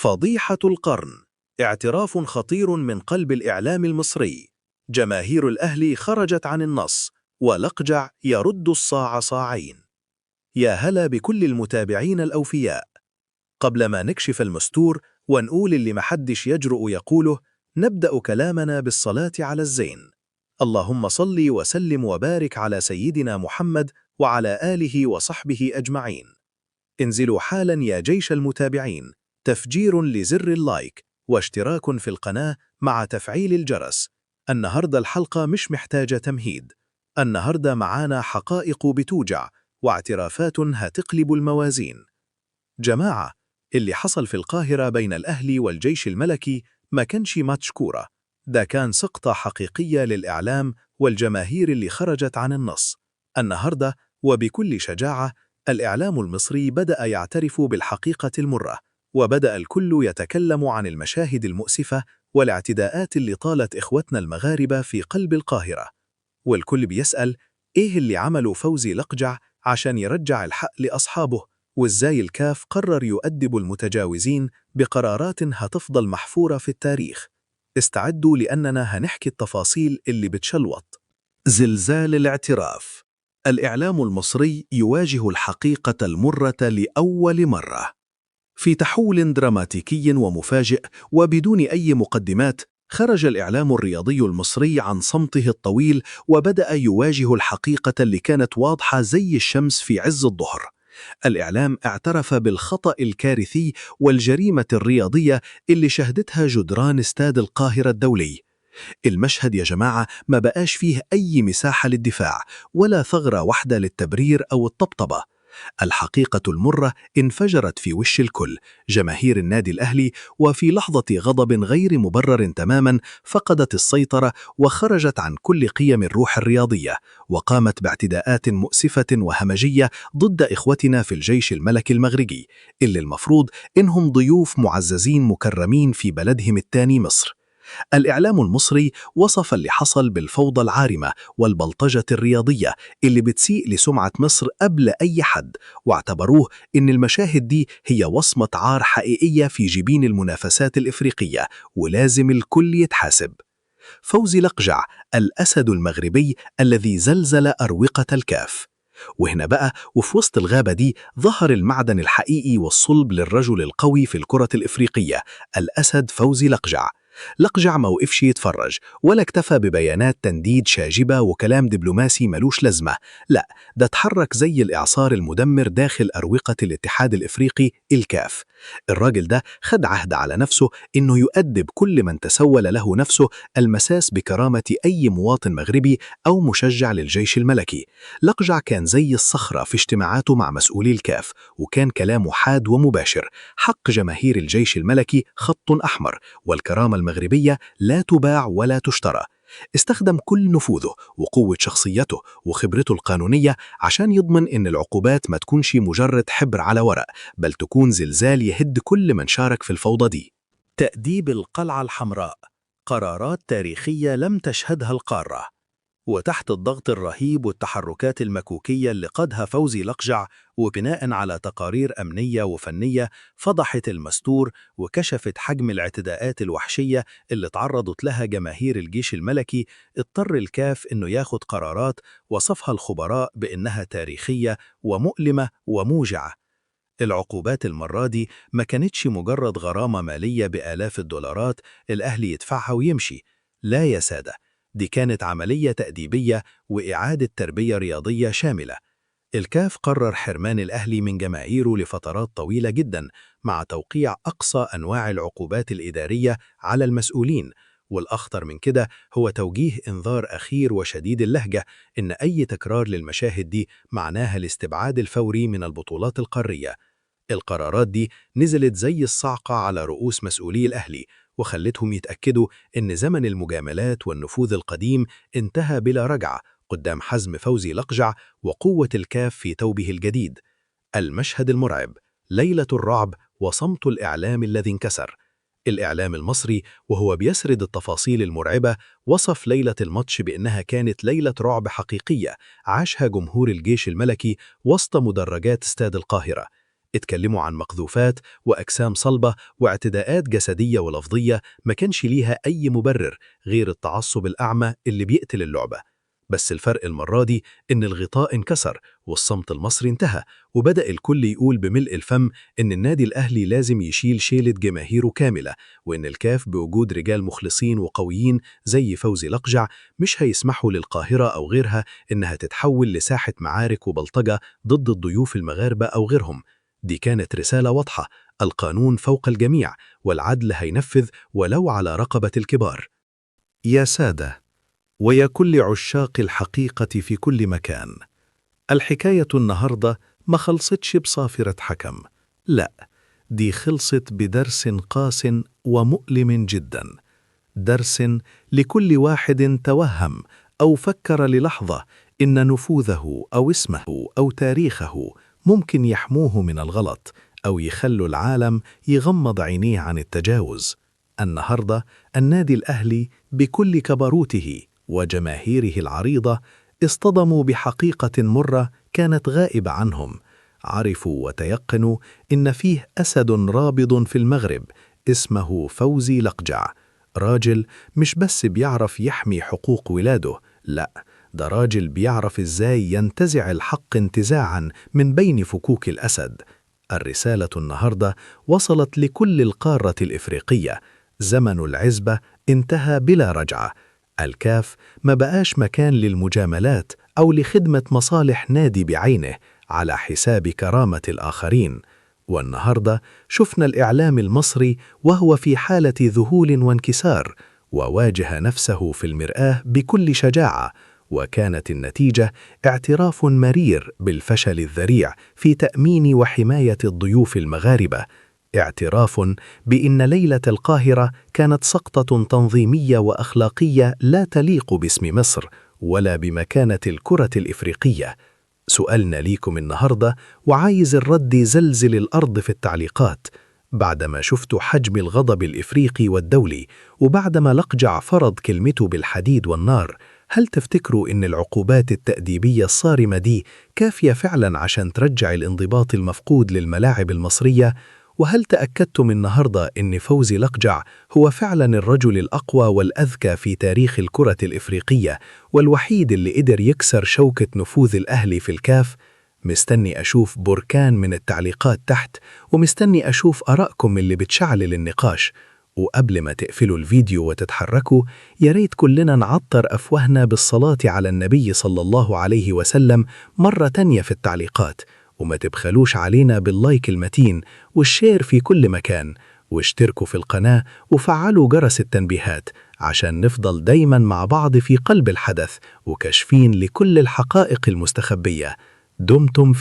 فضيحة القرن، اعتراف خطير من قلب الإعلام المصري. جماهير الأهلي خرجت عن النص، ولقجع يرد الصاع صاعين. يا هلا بكل المتابعين الأوفياء. قبل ما نكشف المستور ونقول اللي محدش يجرؤ يقوله، نبدأ كلامنا بالصلاة على الزين. اللهم صل وسلم وبارك على سيدنا محمد وعلى آله وصحبه أجمعين. انزلوا حالا يا جيش المتابعين، تفجير لزر اللايك واشتراك في القناة مع تفعيل الجرس. النهاردة الحلقة مش محتاجة تمهيد. النهاردة معانا حقائق بتوجع واعترافات هتقلب الموازين. جماعة، اللي حصل في القاهرة بين الأهلي والجيش الملكي ما كانش ماتش كورة، ده كان سقطة حقيقية للإعلام والجماهير اللي خرجت عن النص. النهاردة وبكل شجاعة الإعلام المصري بدأ يعترف بالحقيقة المرة، وبدأ الكل يتكلم عن المشاهد المؤسفة والاعتداءات اللي طالت إخوتنا المغاربة في قلب القاهرة. والكل بيسأل إيه اللي عمله فوزي لقجع عشان يرجع الحق لأصحابه، وإزاي الكاف قرر يؤدب المتجاوزين بقرارات هتفضل محفورة في التاريخ. استعدوا لأننا هنحكي التفاصيل اللي بتشلوط. زلزال الاعتراف. الإعلام المصري يواجه الحقيقة المرة لأول مرة. في تحول دراماتيكي ومفاجئ وبدون أي مقدمات، خرج الإعلام الرياضي المصري عن صمته الطويل وبدأ يواجه الحقيقة اللي كانت واضحة زي الشمس في عز الظهر. الإعلام اعترف بالخطأ الكارثي والجريمة الرياضية اللي شهدتها جدران استاد القاهرة الدولي. المشهد يا جماعة ما بقاش فيه أي مساحة للدفاع ولا ثغرة واحدة للتبرير أو الطبطبة. الحقيقة المرة انفجرت في وش الكل، جماهير النادي الأهلي، وفي لحظة غضب غير مبرر تماما فقدت السيطرة وخرجت عن كل قيم الروح الرياضية، وقامت باعتداءات مؤسفة وهمجية ضد إخوتنا في الجيش الملكي المغربي، اللي المفروض إنهم ضيوف معززين مكرمين في بلدهم الثاني مصر. الإعلام المصري وصف اللي حصل بالفوضى العارمة والبلطجة الرياضية اللي بتسيء لسمعة مصر قبل أي حد، واعتبروه إن المشاهد دي هي وصمة عار حقيقية في جبين المنافسات الإفريقية، ولازم الكل يتحاسب. فوزي لقجع، الأسد المغربي الذي زلزل أروقة الكاف. وهنا بقى وفي وسط الغابة دي ظهر المعدن الحقيقي والصلب للرجل القوي في الكرة الإفريقية، الأسد فوزي لقجع. لقجع ما وقفش يتفرج ولا اكتفى ببيانات تنديد شاجبة وكلام دبلوماسي ملوش لازمة، لا، ده اتحرك زي الإعصار المدمر داخل أروقة الاتحاد الإفريقي الكاف. الراجل ده خد عهد على نفسه إنه يؤدب كل من تسول له نفسه المساس بكرامة أي مواطن مغربي أو مشجع للجيش الملكي. لقجع كان زي الصخرة في اجتماعاته مع مسؤولي الكاف، وكان كلامه حاد ومباشر: حق جماهير الجيش الملكي خط أحمر، والكرامة المغربية لا تباع ولا تشترى. استخدم كل نفوذه وقوة شخصيته وخبرته القانونية عشان يضمن إن العقوبات ما تكونش مجرد حبر على ورق، بل تكون زلزال يهد كل من شارك في الفوضى دي. تأديب القلعة الحمراء، قرارات تاريخية لم تشهدها القارة. وتحت الضغط الرهيب والتحركات المكوكية اللي قادها فوزي لقجع، وبناء على تقارير أمنية وفنية فضحت المستور وكشفت حجم الاعتداءات الوحشية اللي تعرضت لها جماهير الجيش الملكي، اضطر الكاف إنه ياخد قرارات وصفها الخبراء بإنها تاريخية ومؤلمة وموجعة. العقوبات المرة دي ما كانتش مجرد غرامة مالية بآلاف الدولارات الأهلي يدفعها ويمشي، لا يا سادة، دي كانت عملية تأديبية وإعادة تربية رياضية شاملة. الكاف قرر حرمان الأهلي من جماهيره لفترات طويلة جدا، مع توقيع أقصى أنواع العقوبات الإدارية على المسؤولين. والأخطر من كده هو توجيه إنذار أخير وشديد اللهجة إن أي تكرار للمشاهد دي معناها الاستبعاد الفوري من البطولات القارية. القرارات دي نزلت زي الصعقة على رؤوس مسؤولي الأهلي، وخلتهم يتأكدوا إن زمن المجاملات والنفوذ القديم انتهى بلا رجعة قدام حزم فوزي لقجع وقوة الكاف في توبه الجديد. المشهد المرعب، ليلة الرعب وصمت الإعلام الذي انكسر. الإعلام المصري وهو بيسرد التفاصيل المرعبة وصف ليلة الماتش بأنها كانت ليلة رعب حقيقية عاشها جمهور الجيش الملكي وسط مدرجات استاد القاهرة. اتكلموا عن مقذوفات وأجسام صلبة واعتداءات جسدية ولفظية ما كانش ليها أي مبرر غير التعصب الأعمى اللي بيقتل اللعبة. بس الفرق المرة دي إن الغطاء انكسر والصمت المصري انتهى، وبدأ الكل يقول بملء الفم إن النادي الأهلي لازم يشيل شيلة جماهيره كاملة، وإن الكاف بوجود رجال مخلصين وقويين زي فوزي لقجع مش هيسمحوا للقاهرة أو غيرها إنها تتحول لساحة معارك وبلطجة ضد الضيوف المغاربة أو غيرهم. دي كانت رسالة واضحة: القانون فوق الجميع، والعدل هينفذ ولو على رقبة الكبار. يا سادة، ويا كل عشاق الحقيقة في كل مكان، الحكاية النهاردة ما خلصتش بصافرة حكم، لا، دي خلصت بدرس قاس ومؤلم جدا. درس لكل واحد توهم أو فكر للحظة إن نفوذه أو اسمه أو تاريخه ممكن يحموه من الغلط أو يخلوا العالم يغمض عينيه عن التجاوز. النهاردة النادي الأهلي بكل كبروته وجماهيره العريضة اصطدموا بحقيقة مرة كانت غائبة عنهم. عرفوا وتيقنوا إن فيه أسد رابض في المغرب اسمه فوزي لقجع، راجل مش بس بيعرف يحمي حقوق ولاده، لا، ده راجل بيعرف إزاي ينتزع الحق انتزاعا من بين فكوك الأسد. الرسالة النهاردة وصلت لكل القارة الإفريقية: زمن العزبة انتهى بلا رجعة. الكاف ما بقاش مكان للمجاملات أو لخدمة مصالح نادي بعينه على حساب كرامة الآخرين. والنهاردة شفنا الإعلام المصري وهو في حالة ذهول وانكسار، وواجه نفسه في المرآة بكل شجاعة، وكانت النتيجة اعتراف مرير بالفشل الذريع في تأمين وحماية الضيوف المغاربة، اعتراف بأن ليلة القاهرة كانت سقطة تنظيمية وأخلاقية لا تليق باسم مصر ولا بمكانة الكرة الإفريقية. سؤالنا ليكم النهاردة، وعايز الرد زلزل الأرض في التعليقات: بعدما شفتوا حجم الغضب الإفريقي والدولي، وبعدما لقجع فرض كلمته بالحديد والنار، هل تفتكروا إن العقوبات التأديبية الصارمة دي كافية فعلا عشان ترجع الانضباط المفقود للملاعب المصرية؟ وهل تأكدتم النهاردة إن فوزي لقجع هو فعلا الرجل الأقوى والأذكى في تاريخ الكرة الإفريقية، والوحيد اللي قدر يكسر شوكة نفوذ الأهلي في الكاف؟ مستني أشوف بركان من التعليقات تحت، ومستني أشوف آرائكم اللي بتشعل النقاش. وقبل ما تقفلوا الفيديو وتتحركوا، ياريت كلنا نعطر أفواهنا بالصلاة على النبي صلى الله عليه وسلم مرة تانية في التعليقات، وما تبخلوش علينا باللايك المتين والشير في كل مكان، واشتركوا في القناة وفعلوا جرس التنبيهات عشان نفضل دايما مع بعض في قلب الحدث وكشفين لكل الحقائق المستخبية. دمتم